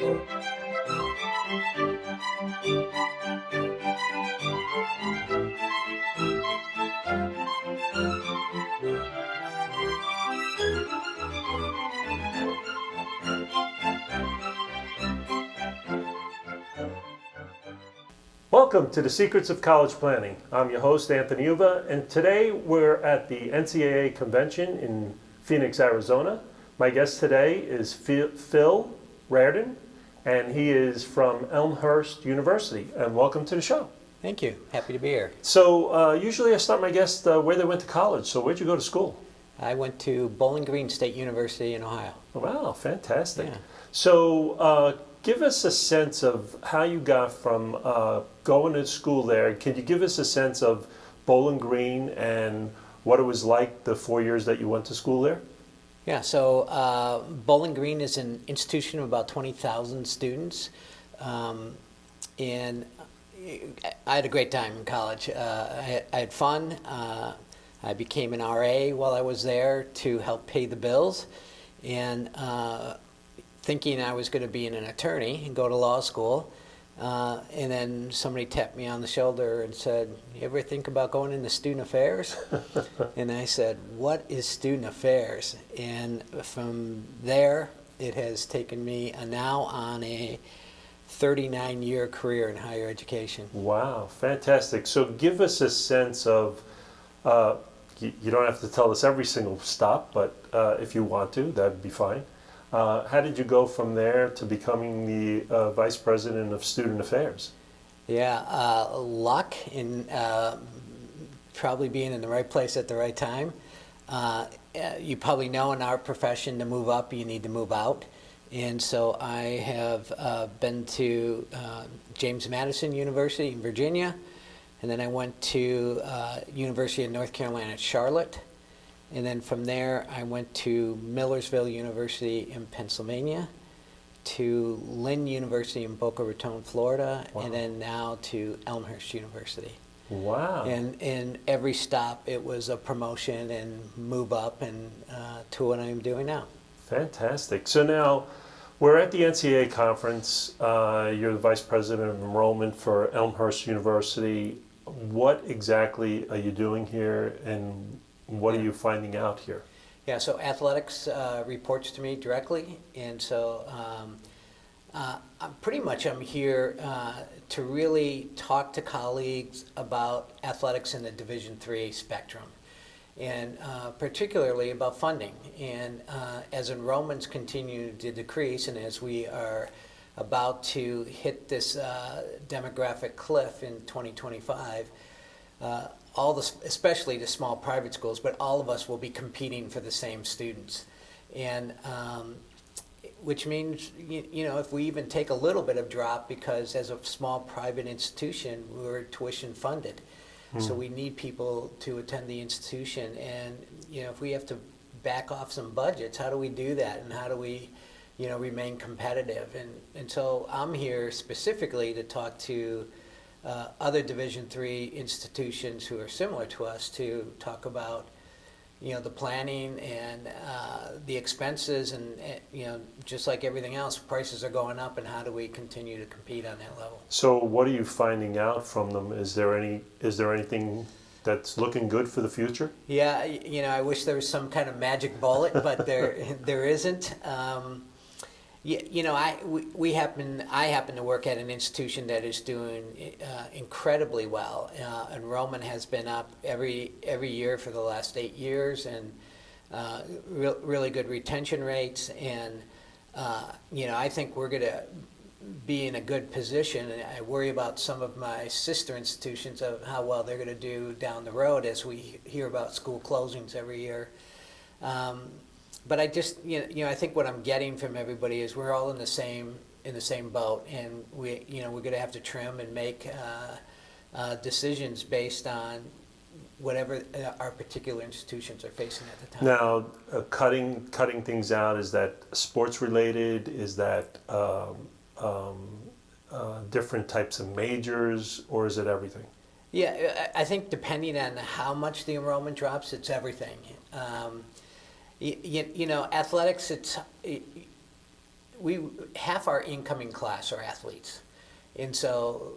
Welcome to the Secrets of College Planning. I'm your host, Anthony Uva, and today we're at the NCAA convention in Phoenix, Arizona. My guest today is Phil Riordan, and he is from Elmhurst University. And welcome to the show. Thank you. Happy to be here. So usually I start my guests where they went to college. So where'd you go to school? I went to Bowling Green State University in Ohio. Wow, fantastic. Yeah. So give us a sense of how you got from going to school there. Can you give us a sense of Bowling Green and what it was like the 4 years that you went to school there? Yeah, so Bowling Green is an institution of about 20,000 students. And I had a great time in college. I had fun. I became an RA while I was there to help pay the bills. And thinking I was going to be an attorney and go to law school. And then somebody tapped me on the shoulder and said, "You ever think about going into student affairs?" And I said, "What is student affairs?" And from there, it has taken me now on a 39-year career in higher education. Wow, fantastic. So give us a sense of, you don't have to tell us every single stop, but if you want to, that'd be fine. How did you go from there to becoming the Vice President of Student Affairs? Yeah, luck in probably being in the right place at the right time. You probably know in our profession, to move up, you need to move out. And so I have been to James Madison University in Virginia, and then I went to University of North Carolina at Charlotte. And then from there, I went to Millersville University in Pennsylvania, to Lynn University in Boca Raton, Florida, wow. And then now to Elmhurst University. Wow. And in every stop, it was a promotion and move up and to what I'm doing now. Fantastic. So now, we're at the NCAA conference. You're the Vice President of Enrollment for Elmhurst University. What exactly are you doing here, and what are you finding out here? Yeah, so athletics reports to me directly, and so I'm here to really talk to colleagues about athletics in the Division III spectrum, and particularly about funding. And as enrollments continue to decrease, and as we are about to hit this demographic cliff in 2025, especially the small private schools, but all of us will be competing for the same students. And which means, if we even take a little bit of drop, because as a small private institution, we're tuition funded. So we need people to attend the institution. And, if we have to back off some budgets, how do we do that? And how do we, remain competitive? And so I'm here specifically to talk to other Division III institutions who are similar to us, to talk about, the planning and the expenses, and just like everything else, prices are going up, and how do we continue to compete on that level? So what are you finding out from them? Is there anything that's looking good for the future? Yeah, I wish there was some kind of magic bullet, but there isn't. I happen to work at an institution that is doing incredibly well. Enrollment has been up every year for the last 8 years, and really good retention rates. And I think we're going to be in a good position. And I worry about some of my sister institutions of how well they're going to do down the road, as we hear about school closings every year. But I just, I think what I'm getting from everybody is we're all in the same boat, and we're going to have to trim and make decisions based on whatever our particular institutions are facing at the time. Now, cutting things out, is that sports related? Is that different types of majors, or is it everything? Yeah, I think depending on how much the enrollment drops, it's everything. Athletics, half our incoming class are athletes. And so,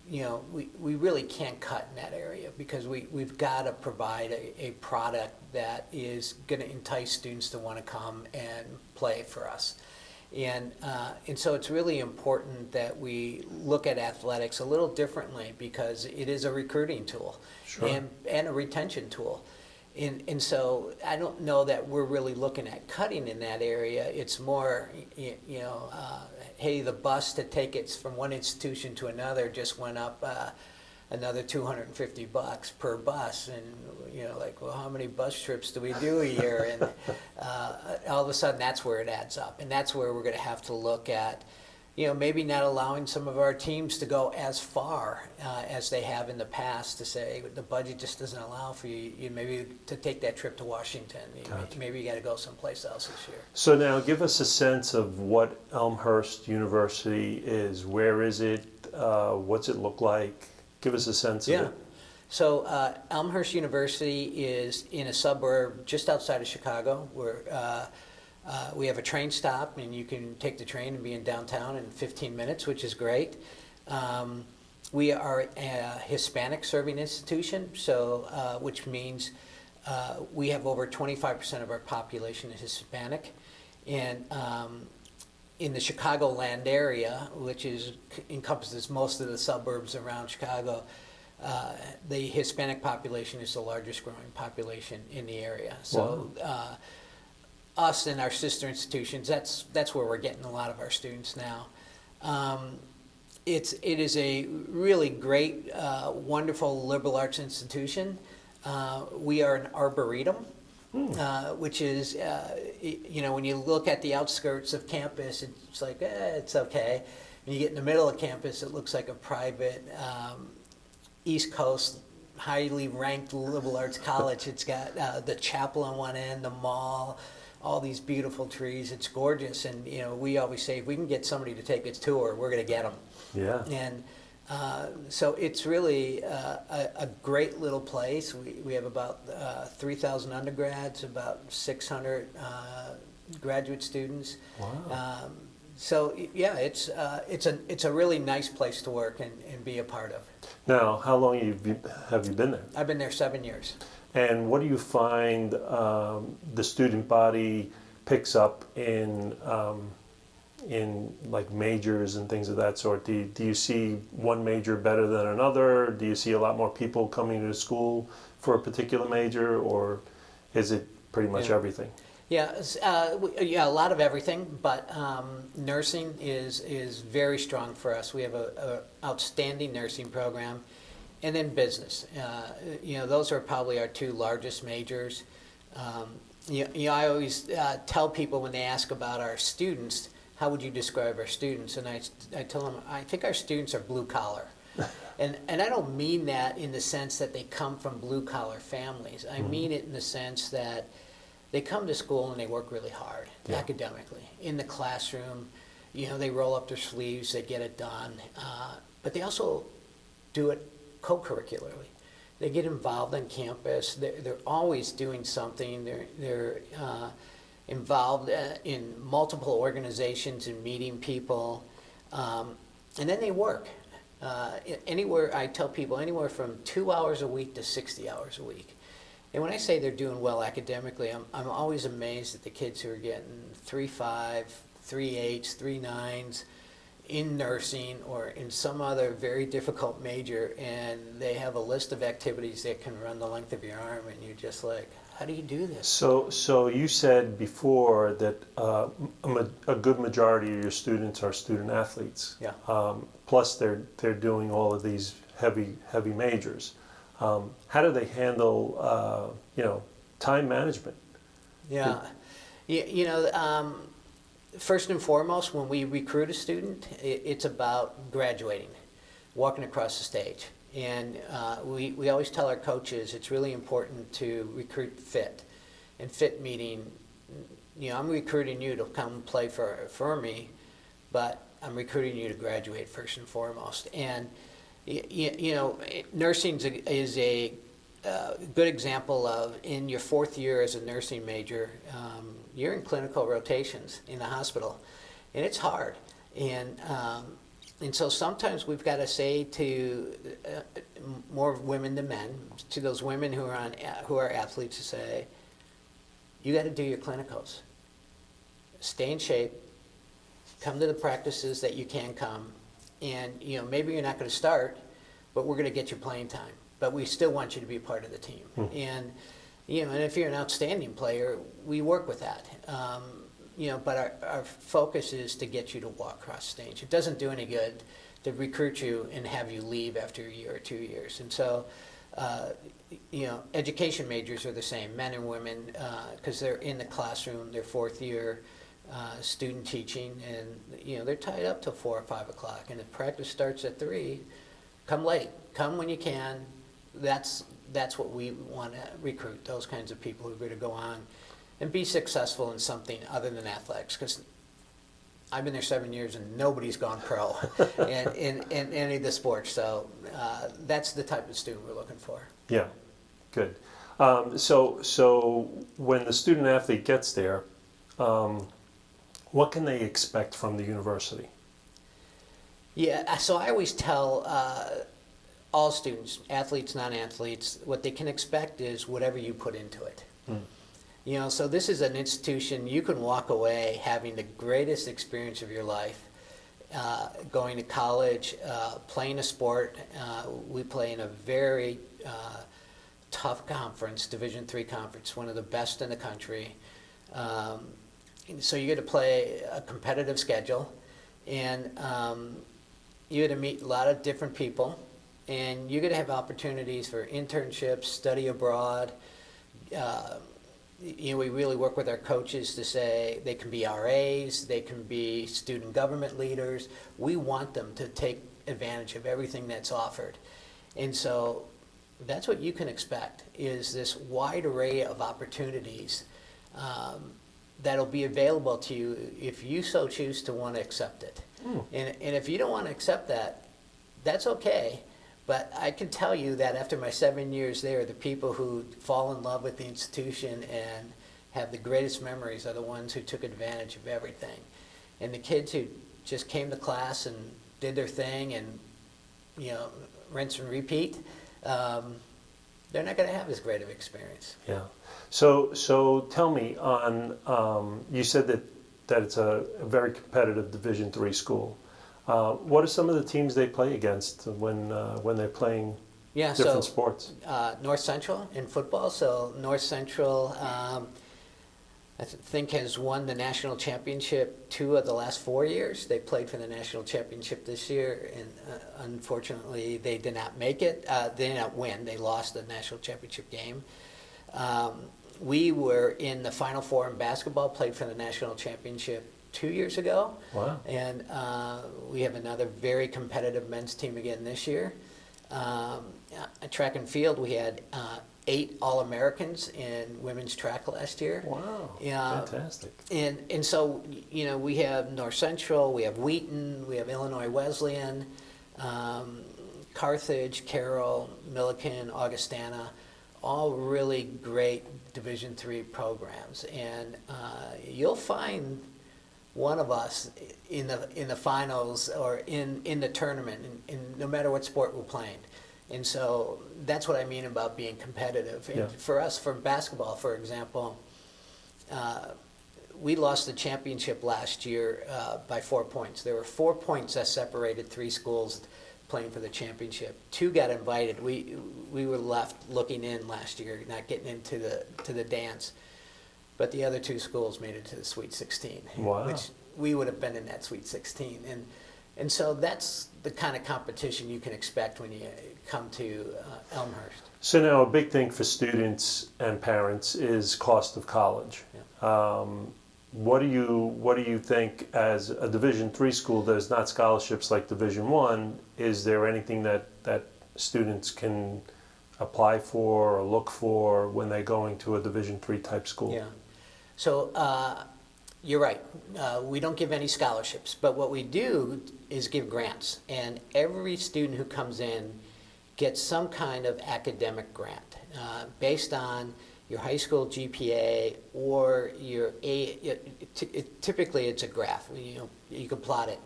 we really can't cut in that area because we've got to provide a product that is going to entice students to want to come and play for us. And so it's really important that we look at athletics a little differently because it is a recruiting tool. Sure. And a retention tool. And so I don't know that we're really looking at cutting in that area. It's more, hey, the bus to take it from one institution to another just went up another $250 per bus, and well, how many bus trips do we do a year? And all of a sudden, that's where it adds up, and that's where we're going to have to look at, maybe not allowing some of our teams to go as far as they have in the past to say the budget just doesn't allow for you maybe to take that trip to Washington. Gotcha. Maybe you got to go someplace else this year. So now give us a sense of what Elmhurst University is. Where is it? What's it look like? Give us a sense of it. So Elmhurst University is in a suburb just outside of Chicago where we have a train stop, and you can take the train and be in downtown in 15 minutes, which is great. We are a Hispanic serving institution, so which means we have over 25% of our population is Hispanic. And in the Chicagoland area, which encompasses most of the suburbs around Chicago, the Hispanic population is the largest growing population in the area. So us and our sister institutions, that's where we're getting a lot of our students now. It is a really great, wonderful liberal arts institution. We are an arboretum. Which is, when you look at the outskirts of campus, it's like, it's okay. When you get in the middle of campus, it looks like a private East Coast, highly ranked liberal arts college. It's got the chapel on one end, the mall, all these beautiful trees. It's gorgeous. And, we always say if we can get somebody to take its tour, we're going to get them. Yeah. And so it's really a great little place. We have about 3,000 undergrads, about 600 graduate students. Wow. So yeah, it's a really nice place to work and be a part of. Now, how long have you been there? I've been there 7 years. And what do you find the student body picks up in like majors and things of that sort? Do you see one major better than another? Do you see a lot more people coming to school for a particular major, or is it pretty much everything? Yeah, a lot of everything, but nursing is very strong for us. We have a outstanding nursing program, and then business. Those are probably our two largest majors. I always tell people when they ask about our students, how would you describe our students? And I tell them, I think our students are blue collar. And I don't mean that in the sense that they come from blue collar families. I mean it in the sense that they come to school and they work really hard academically. In the classroom, they roll up their sleeves, they get it done. But they also do it co-curricularly. They get involved on campus. They're always doing something. They're involved in multiple organizations and meeting people, and then they work. I tell people anywhere from 2 hours a week to 60 hours a week. And when I say they're doing well academically, I'm always amazed at the kids who are getting 3.5, 3.8s, 3.9s in nursing or in some other very difficult major, and they have a list of activities that can run the length of your arm, and you're just like, how do you do this? So you said before that a good majority of your students are student athletes. Yeah. Plus they're doing all of these heavy majors. How do they handle time management? Yeah. First and foremost, when we recruit a student, it's about graduating, walking across the stage. And we always tell our coaches it's really important to recruit fit. And fit meaning, I'm recruiting you to come play for me, but I'm recruiting you to graduate first and foremost. And, nursing is a good example of, in your fourth year as a nursing major, you're in clinical rotations in the hospital. and it's hard. And so sometimes we've got to say to more women than men, to those women who are athletes, to say, you got to do your clinicals. Stay in shape. Come to the practices that you can come, and maybe you're not going to start, but we're going to get you playing time. But we still want you to be a part of the team. And and if you're an outstanding player, we work with that. But our focus is to get you to walk across stage. It doesn't do any good to recruit you and have you leave after a year or 2 years. And so, education majors are the same, men and women, because they're in the classroom, they're fourth year student teaching, and they're tied up till 4 or 5 o'clock. And if practice starts at 3, come late, come when you can. That's what we want to recruit, those kinds of people who are going to go on and be successful in something other than athletics, because I've been there 7 years and nobody's gone pro in any of the sports. So that's the type of student we're looking for. Yeah, good. So when the student athlete gets there, what can they expect from the university? Yeah, so I always tell all students, athletes, non-athletes, what they can expect is whatever you put into it. So this is an institution you can walk away having the greatest experience of your life, going to college, playing a sport. We play in a very tough conference, Division III conference, one of the best in the country. So you get to play a competitive schedule, and you get to meet a lot of different people, and you're going to have opportunities for internships, study abroad. We really work with our coaches to say they can be RAs, they can be student government leaders. We want them to take advantage of everything that's offered. And so that's what you can expect, is this wide array of opportunities that'll be available to you if you so choose to want to accept it. And if you don't want to accept that, that's okay. But I can tell you that after my 7 years there, the people who fall in love with the institution and have the greatest memories are the ones who took advantage of everything. And the kids who just came to class and did their thing and, rinse and repeat, they're not going to have as great of experience. Yeah. So tell me, you said that it's a very competitive Division III school. What are some of the teams they play against when they're playing different sports? North Central in football. So North Central, I think, has won the national championship 2 of the last 4 years. They played for the national championship this year, and unfortunately, they did not make it. They did not win. They lost the national championship game. We were in the Final Four in basketball, played for the national championship 2 years ago. Wow. And we have another very competitive men's team again this year. At track and field, we had 8 All-Americans in women's track last year. Wow, fantastic. And so, we have North Central, we have Wheaton, we have Illinois Wesleyan, Carthage, Carroll, Millikan, Augustana, all really great Division III programs. And you'll find one of us in the finals or in the tournament, in no matter what sport we're playing. And so that's what I mean about being competitive. And for us, for basketball, for example, we lost the championship last year by 4 points. There were 4 points that separated 3 schools playing for the championship. 2 got invited. We were left looking in last year, not getting into the dance. But the other 2 schools made it to the Sweet 16, which we would have been in that Sweet 16. And so that's the kind of competition you can expect when you come to Elmhurst. So now a big thing for students and parents is cost of college. Yeah. What do you think, as a Division III school, there's not scholarships like Division I, is there anything that students can apply for or look for when they're going to a Division III type school? Yeah. So you're right. We don't give any scholarships, but what we do is give grants. And every student who comes in gets some kind of academic grant based on your high school GPA or your typically it's a graph. You can plot it.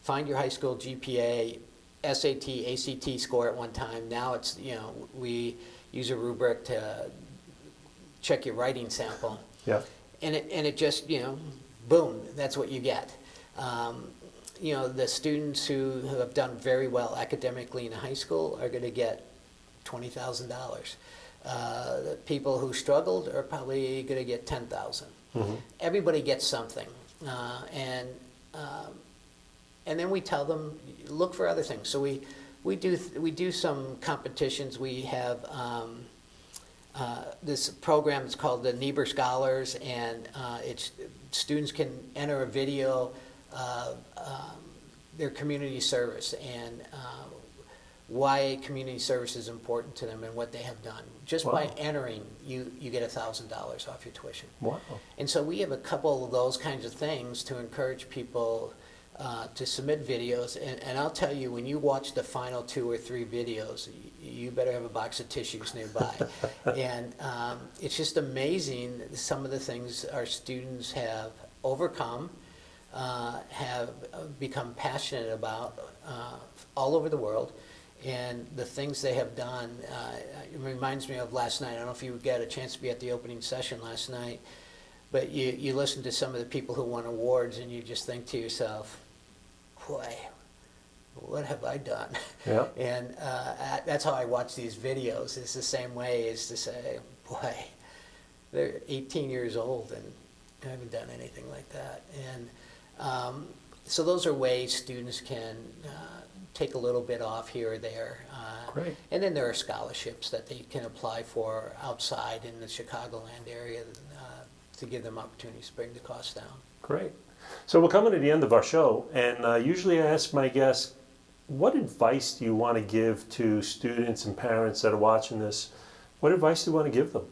Find your high school GPA, SAT, ACT score at one time. Now it's, we use a rubric to check your writing sample. Yeah. And it just, boom, that's what you get. The students who have done very well academically in high school are going to get $20,000. The people who struggled are probably going to get $10,000. Mm-hmm. Everybody gets something, and then we tell them look for other things. So we do some competitions. We have this program. It's called the Niebuhr Scholars, and students can enter a video of their community service and why community service is important to them and what they have done. Just by entering, you get $1,000 off your tuition. Wow. And so we have a couple of those kinds of things to encourage people to submit videos. And I'll tell you, when you watch the final 2 or 3 videos, you better have a box of tissues nearby. And it's just amazing some of the things our students have overcome, have become passionate about all over the world. And the things they have done, it reminds me of last night. I don't know if you got a chance to be at the opening session last night, but you listen to some of the people who won awards and you just think to yourself, boy, what have I done? Yeah. And that's how I watch these videos. It's the same way as to say, boy, they're 18 years old and I haven't done anything like that. And so those are ways students can take a little bit off here or there. Great. And then there are scholarships that they can apply for outside in the Chicagoland area to give them opportunities to bring the cost down. Great. So we're coming to the end of our show, and usually I ask my guests, what advice do you want to give to students and parents that are watching this? What advice do you want to give them?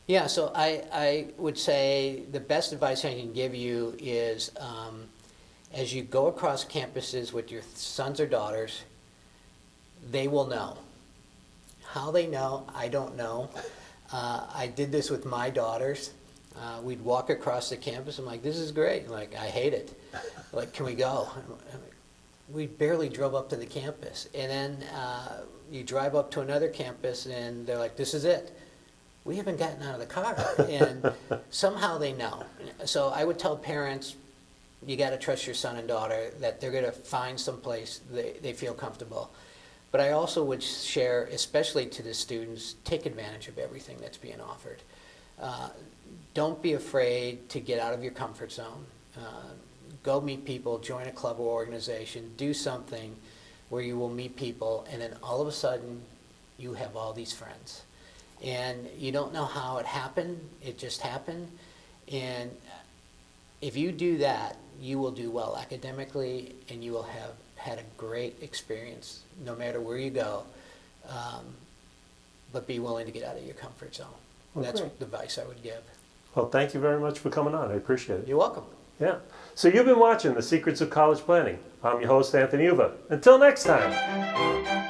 Yeah, so I would say the best advice I can give you is as you go across campuses with your sons or daughters, they will know. How they know, I don't know. I did this with my daughters. We'd walk across the campus. I'm like, this is great. Like, I hate it. Like, can we go? We barely drove up to the campus. And then you drive up to another campus, and they're like, this is it. We haven't gotten out of the car. And somehow they know. So I would tell parents, you got to trust your son and daughter that they're going to find some place they feel comfortable. But I also would share, especially to the students, take advantage of everything that's being offered. Don't be afraid to get out of your comfort zone. Go meet people, join a club or organization, do something where you will meet people, and then all of a sudden you have all these friends. And you don't know how it happened, it just happened. And if you do that, you will do well academically, and you will have had a great experience no matter where you go. But be willing to get out of your comfort zone. Well, that's great. the advice I would give. Well, thank you very much for coming on. I appreciate it. You're welcome. Yeah. So you've been watching The Secrets of College Planning. I'm your host, Anthony Uva. Until next time.